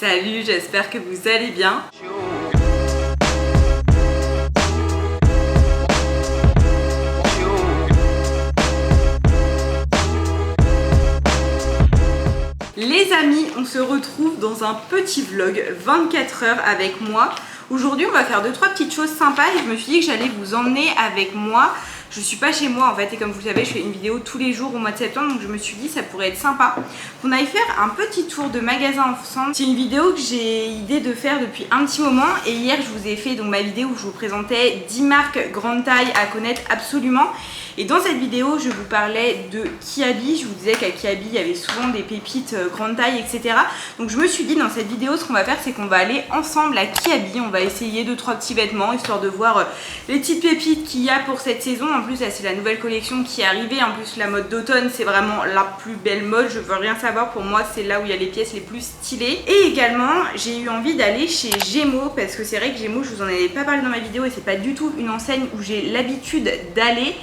Salut, j'espère que vous allez bien. Les amis, on se retrouve dans un petit vlog 24 heures avec moi. Aujourd'hui, on va faire 2-3 petites choses sympas et je me suis dit que j'allais vous emmener avec moi. Je suis pas chez moi en fait et comme vous le savez, je fais une vidéo tous les jours au mois de septembre, donc je me suis dit ça pourrait être sympa qu'on aille faire un petit tour de magasin ensemble. C'est une vidéo que j'ai idée de faire depuis un petit moment et hier je vous ai fait donc ma vidéo où je vous présentais 10 marques grande taille à connaître absolument. Et dans cette vidéo, je vous parlais de Kiabi. Je vous disais qu'à Kiabi, il y avait souvent des pépites grande taille, etc. Donc je me suis dit dans cette vidéo, ce qu'on va faire, c'est qu'on va aller ensemble à Kiabi. On va essayer 2-3 petits vêtements, histoire de voir les petites pépites qu'il y a pour cette saison. En plus, c'est la nouvelle collection qui est arrivée. En plus, la mode d'automne, c'est vraiment la plus belle mode. Je veux rien savoir. Pour moi, c'est là où il y a les pièces les plus stylées. Et également, j'ai eu envie d'aller chez Gémeaux. Parce que c'est vrai que Gémeaux, je vous en avais pas parlé dans ma vidéo. Et c'est pas du tout une enseigne où j'ai l'habitude d'aller.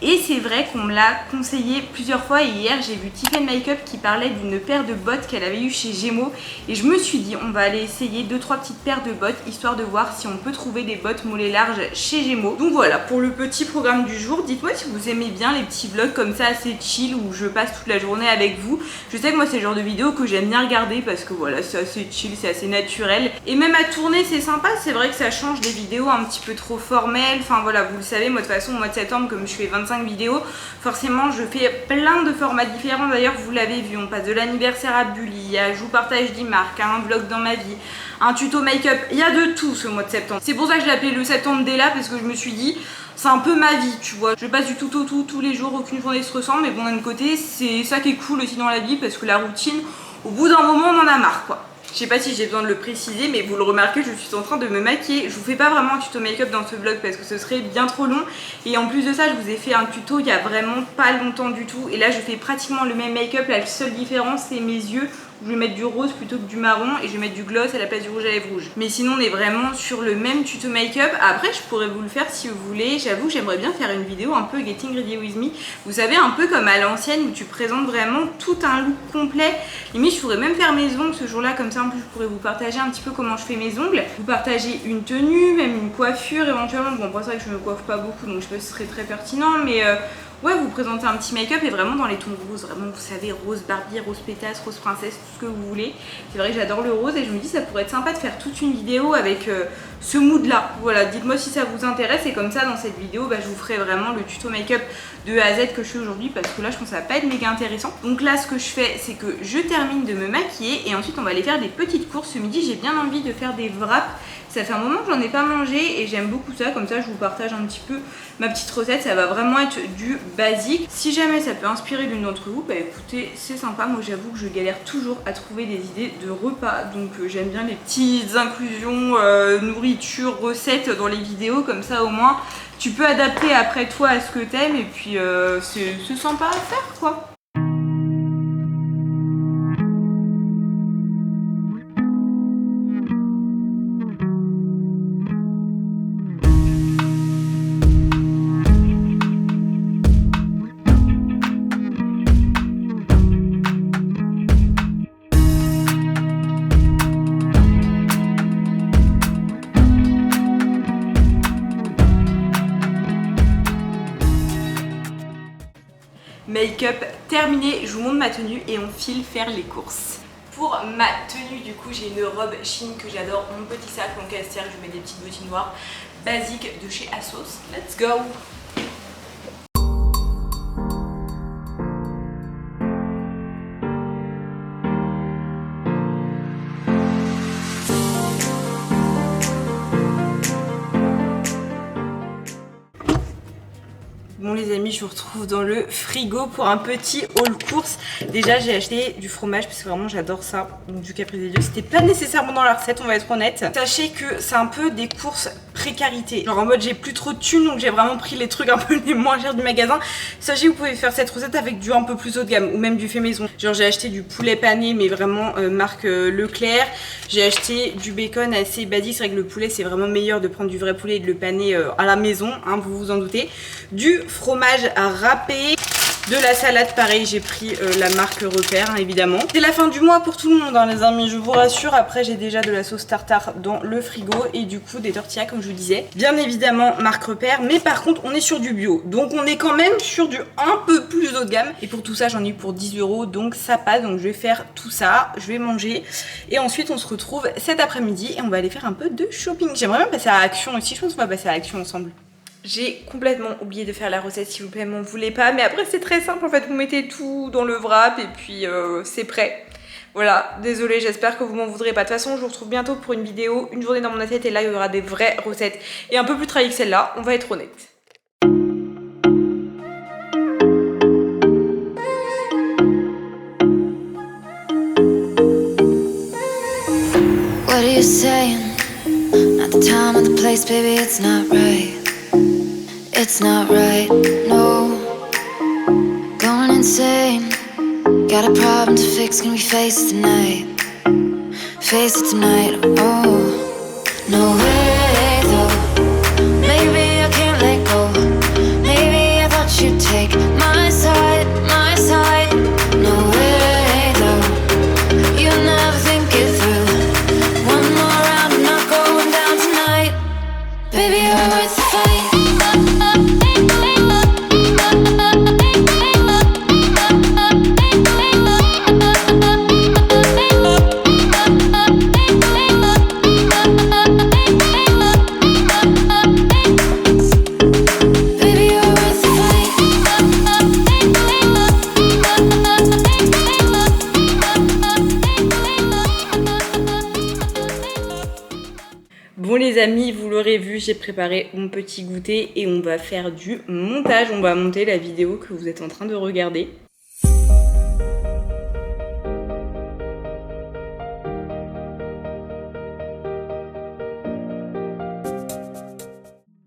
Et c'est vrai qu'on me l'a conseillé plusieurs fois et hier j'ai vu Tiffany Makeup qui parlait d'une paire de bottes qu'elle avait eu chez Gémeaux et je me suis dit on va aller essayer 2-3 petites paires de bottes histoire de voir si on peut trouver des bottes mollets larges chez Gémeaux. Donc voilà pour le petit programme du jour. Dites-moi si vous aimez bien les petits vlogs comme ça assez chill où je passe toute la journée avec vous. Je sais que moi c'est le genre de vidéo que j'aime bien regarder parce que voilà c'est assez chill, c'est assez naturel et même à tourner c'est sympa. C'est vrai que ça change des vidéos un petit peu trop formelles. Enfin voilà vous le savez moi de toute façon au mois de septembre comme je fais 25 vidéos, forcément je fais plein de formats différents. D'ailleurs vous l'avez vu, on passe de l'anniversaire à Bully, à je vous partage 10 marques, à un vlog dans ma vie, un tuto make-up, il y a de tout ce mois de septembre. C'est pour ça que je l'ai appelé le septembre dès là parce que je me suis dit c'est un peu ma vie tu vois. Je passe du tout au tout tous les jours, aucune journée se ressemble mais bon d'un côté c'est ça qui est cool aussi dans la vie parce que la routine au bout d'un moment on en a marre quoi. Je sais pas si j'ai besoin de le préciser mais vous le remarquez, je suis en train de me maquiller. Je vous fais pas vraiment un tuto make-up dans ce vlog parce que ce serait bien trop long. Et en plus de ça, je vous ai fait un tuto il y a vraiment pas longtemps du tout. Et là, je fais pratiquement le même make-up. La seule différence, c'est mes yeux. Je vais mettre du rose plutôt que du marron et je vais mettre du gloss à la place du rouge à lèvres rouge. Mais sinon on est vraiment sur le même tuto make-up. Après je pourrais vous le faire si vous voulez. J'avoue que j'aimerais bien faire une vidéo un peu Getting Ready With Me. Vous savez un peu comme à l'ancienne où tu présentes vraiment tout un look complet. Limite je pourrais même faire mes ongles ce jour là comme ça en plus je pourrais vous partager un petit peu comment je fais mes ongles. Vous partager une tenue, même une coiffure éventuellement. Bon pour ça que je me coiffe pas beaucoup donc je sais pas si ce serait très pertinent mais... ouais, vous présentez un petit make-up et vraiment dans les tons roses, vraiment vous savez, rose Barbie, rose pétasse, rose princesse, tout ce que vous voulez. C'est vrai que j'adore le rose et je me dis ça pourrait être sympa de faire toute une vidéo avec ce mood là. Voilà, dites-moi si ça vous intéresse et comme ça dans cette vidéo, bah, je vous ferai vraiment le tuto make-up de A à Z que je fais aujourd'hui parce que là je pense que ça va pas être méga intéressant. Donc là ce que je fais c'est que je termine de me maquiller et ensuite on va aller faire des petites courses. Ce midi j'ai bien envie de faire des wraps. Ça fait un moment que j'en ai pas mangé et j'aime beaucoup ça, comme ça je vous partage un petit peu ma petite recette, ça va vraiment être du basique. Si jamais ça peut inspirer l'une d'entre vous, bah écoutez c'est sympa, moi j'avoue que je galère toujours à trouver des idées de repas, donc j'aime bien les petites inclusions, nourriture, recettes dans les vidéos, comme ça au moins tu peux adapter après toi à ce que t'aimes et puis c'est sympa à faire quoi. Make-up terminé, je vous montre ma tenue et on file faire les courses. Pour ma tenue du coup j'ai une robe Shein que j'adore, mon petit sac en castière, je mets des petites bottines noires basiques de chez ASOS. Let's go! Bon les amis, je vous retrouve dans le frigo pour un petit haul course. Déjà j'ai acheté du fromage parce que vraiment j'adore ça. Donc du Capri des Dieux, c'était pas nécessairement dans la recette, on va être honnête. Sachez que c'est un peu des courses précarité. Genre en mode j'ai plus trop de thunes donc j'ai vraiment pris les trucs un peu les moins chers du magasin. Sachez que vous pouvez faire cette recette avec du un peu plus haut de gamme ou même du fait maison. Genre j'ai acheté du poulet pané mais vraiment marque Leclerc. J'ai acheté du bacon assez basique. C'est vrai que le poulet c'est vraiment meilleur de prendre du vrai poulet et de le paner à la maison, hein, vous vous en doutez. Du fromage à râper, De la salade, pareil, j'ai pris la marque Repère, hein, évidemment. C'est la fin du mois pour tout le monde, hein, les amis, je vous rassure. Après, j'ai déjà de la sauce tartare dans le frigo et du coup des tortillas, comme je vous disais. Bien évidemment, marque Repère, mais par contre, on est sur du bio. Donc, on est quand même sur du un peu plus haut de gamme. Et pour tout ça, j'en ai eu pour 10 €, donc ça passe. Donc, je vais faire tout ça, je vais manger. Et ensuite, on se retrouve cet après-midi et on va aller faire un peu de shopping. J'aimerais bien passer à Action aussi, je pense qu'on va passer à Action ensemble. J'ai complètement oublié de faire la recette, s'il vous plaît, m'en voulez pas. Mais après, c'est très simple, en fait, vous mettez tout dans le wrap et puis c'est prêt. Voilà, désolée, j'espère que vous m'en voudrez pas. De toute façon, je vous retrouve bientôt pour une vidéo, une journée dans mon assiette, et là, il y aura des vraies recettes. Et un peu plus travaillées que celle-là, on va être honnête. What are you saying? Not the time or the place, baby, it's not right. It's not right, no. Going insane. Got a problem to fix, can we face it tonight? Face it tonight, oh. No way, though. Maybe I can't let go. Maybe I thought you'd take my side, my side. No way, though. You never think it through. One more round, I'm not going down tonight. Baby, you're worth the fight. Bon les amis, vous l'aurez vu, j'ai préparé mon petit goûter et on va faire du montage. On va monter la vidéo que vous êtes en train de regarder.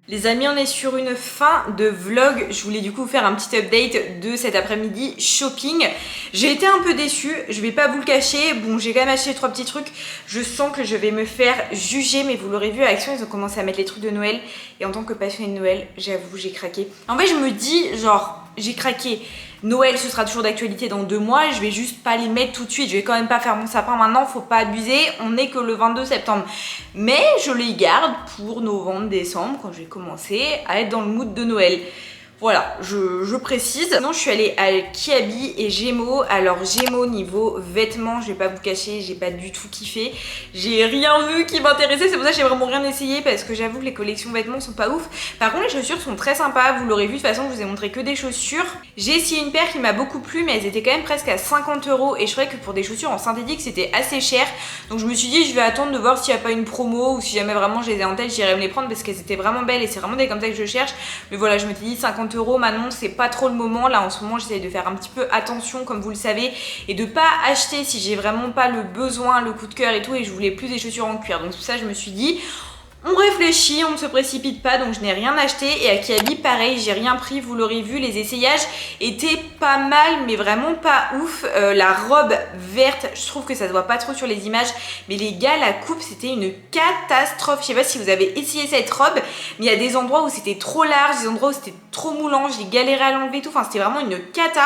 Les amis, on est sur une fin de vlog. Je voulais du coup faire un petit update de cet après-midi shopping. J'ai été un peu déçue, je vais pas vous le cacher. Bon, j'ai quand même acheté 3 petits trucs. Je sens que je vais me faire juger, mais vous l'aurez vu à Action, ils ont commencé à mettre les trucs de Noël. Et en tant que passionnée de Noël, j'avoue, j'ai craqué. En fait, je me dis, genre, j'ai craqué. Noël, ce sera toujours d'actualité dans 2 mois. Je vais juste pas les mettre tout de suite. Je vais quand même pas faire mon sapin maintenant. Faut pas abuser. On n'est que le 22 septembre. Mais je les garde pour novembre, décembre, quand je vais commencer à être dans le mood de Noël. Voilà, je précise. Sinon, je suis allée à Kiabi et Gémeaux. Alors, Gémeaux, niveau vêtements, je vais pas vous cacher, j'ai pas du tout kiffé. J'ai rien vu qui m'intéressait. C'est pour ça que j'ai vraiment rien essayé parce que j'avoue que les collections vêtements sont pas ouf. Par contre, les chaussures sont très sympas. Vous l'aurez vu, de toute façon, je vous ai montré que des chaussures. J'ai essayé une paire qui m'a beaucoup plu, mais elles étaient quand même presque à 50 € et je trouvais que pour des chaussures en synthétique, c'était assez cher. Donc, je me suis dit, je vais attendre de voir s'il n'y a pas une promo ou si jamais vraiment je les ai en tête, j'irai me les prendre parce qu'elles étaient vraiment belles et c'est vraiment des comme ça que je cherche. Mais voilà, je m'étais dit 50 €. Maintenant, c'est pas trop le moment. Là, en ce moment, j'essaie de faire un petit peu attention, comme vous le savez, et de pas acheter si j'ai vraiment pas le besoin, le coup de cœur et tout. Et je voulais plus des chaussures en cuir. Donc, tout ça, je me suis dit, on réfléchit, on ne se précipite pas, donc je n'ai rien acheté. Et à Kiabi, pareil, j'ai rien pris, vous l'aurez vu, les essayages étaient pas mal, mais vraiment pas ouf. La robe verte, je trouve que ça se voit pas trop sur les images, mais les gars, la coupe, c'était une catastrophe. Je sais pas si vous avez essayé cette robe, mais il y a des endroits où c'était trop large, des endroits où c'était trop moulant, j'ai galéré à l'enlever et tout, enfin c'était vraiment une cata.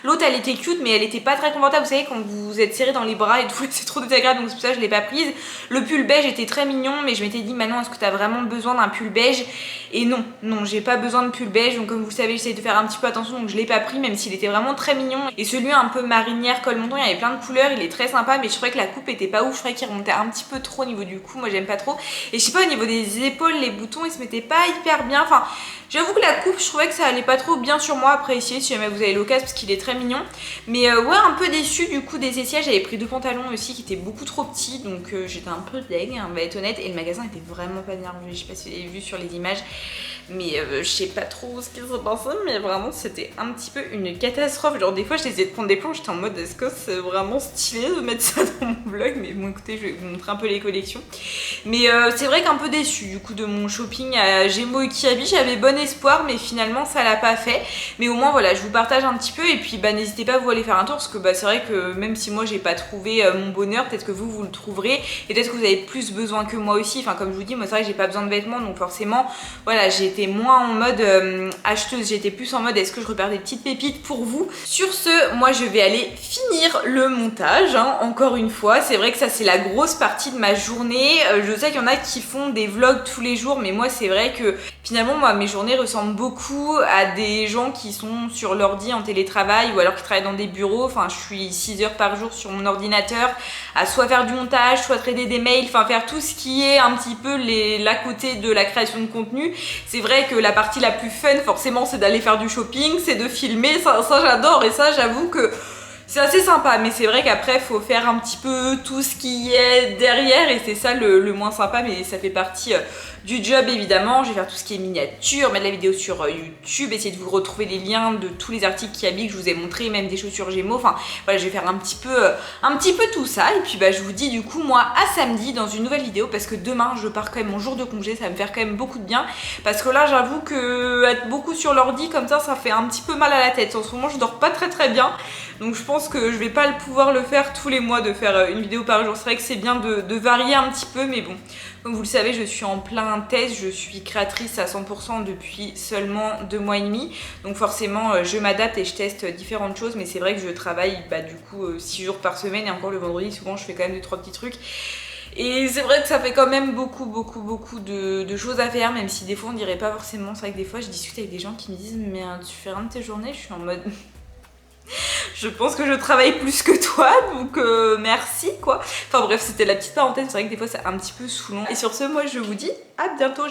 L'autre, elle était cute, mais elle était pas très confortable, vous savez, quand vous êtes serré dans les bras et tout, c'est trop désagréable, donc c'est pour ça que je l'ai pas prise. Le pull beige était très mignon, mais je m'étais dit, maintenant, est-ce que tu as vraiment besoin d'un pull beige? Et non, j'ai pas besoin de pull beige. Donc comme vous le savez, j'essaie de faire un petit peu attention, donc je l'ai pas pris, même s'il était vraiment très mignon. Et celui un peu marinière, col montant, il y avait plein de couleurs, il est très sympa, mais je trouvais que la coupe était pas ouf. Je trouvais qu'il remontait un petit peu trop au niveau du cou, moi j'aime pas trop. Et je sais pas, au niveau des épaules, les boutons, ils se mettaient pas hyper bien. Enfin, j'avoue que la coupe, je trouvais que ça allait pas trop bien sur moi. Après, essayez si jamais vous avez l'occasion, parce qu'il est très mignon. Mais ouais, un peu déçue du coup des essiages. J'avais pris 2 pantalons aussi qui étaient beaucoup trop petits, donc j'étais un peu deg, on va être honnête. Et le magasin était vraiment pas bien revu. Je sais pas si vous avez vu sur les images, mais je sais pas trop ce qui se passait, mais vraiment c'était un petit peu une catastrophe. Genre des fois j'essayais de prendre des plans, j'étais en mode est-ce que c'est vraiment stylé de mettre ça dans mon vlog? Mais bon écoutez, je vais vous montrer un peu les collections. Mais c'est vrai qu'un peu déçue du coup de mon shopping à Gémeaux et Kiabi. J'avais bon espoir, mais finalement ça l'a pas fait. Mais au moins voilà, je vous partage un petit peu, et puis bah n'hésitez pas à vous aller faire un tour, parce que bah c'est vrai que même si moi j'ai pas trouvé mon bonheur, peut-être que vous le trouverez, et peut-être que vous avez plus besoin que moi aussi. Enfin comme je vous dis, moi c'est vrai que j'ai pas besoin de vêtements, donc forcément voilà, j'ai j'étais moins en mode acheteuse, j'étais plus en mode est-ce que je repère des petites pépites pour vous. Sur ce, moi je vais aller finir le montage, hein, encore une fois. C'est vrai que ça c'est la grosse partie de ma journée. Je sais qu'il y en a qui font des vlogs tous les jours, mais moi c'est vrai que finalement moi mes journées ressemblent beaucoup à des gens qui sont sur l'ordi en télétravail ou alors qui travaillent dans des bureaux. Enfin je suis 6 heures par jour sur mon ordinateur à soit faire du montage, soit traiter des mails, enfin faire tout ce qui est un petit peu l'à côté de la création de contenu. C'est vrai que la partie la plus fun forcément c'est d'aller faire du shopping, c'est de filmer, ça j'adore et ça j'avoue que c'est assez sympa, mais c'est vrai qu'après faut faire un petit peu tout ce qui est derrière et c'est ça le moins sympa, mais ça fait partie du job évidemment. Je vais faire tout ce qui est miniature, mettre la vidéo sur YouTube, essayer de vous retrouver les liens de tous les articles qui habillent que je vous ai montré, même des chaussures Gémeaux, enfin voilà, je vais faire un petit peu tout ça et puis bah je vous dis du coup moi à samedi dans une nouvelle vidéo parce que demain je pars quand même mon jour de congé, ça va me faire quand même beaucoup de bien parce que là j'avoue que être beaucoup sur l'ordi comme ça fait un petit peu mal à la tête. En ce moment je dors pas très bien, donc je pense que je vais pas pouvoir le faire tous les mois de faire une vidéo par jour. C'est vrai que c'est bien de varier un petit peu, mais bon, comme vous le savez, je suis en plein test, je suis créatrice à 100% depuis seulement 2 mois et demi. Donc forcément, je m'adapte et je teste différentes choses, mais c'est vrai que je travaille du coup 6 jours par semaine et encore le vendredi, souvent je fais quand même 2-3 petits trucs. Et c'est vrai que ça fait quand même beaucoup de choses à faire, même si des fois on dirait pas forcément. C'est vrai que des fois je discute avec des gens qui me disent mais tu fais rien de tes journées, je suis en mode... Je pense que je travaille plus que toi, donc merci quoi. Enfin bref, c'était la petite parenthèse, c'est vrai que des fois c'est un petit peu saoulant. Et sur ce, moi je vous dis à bientôt.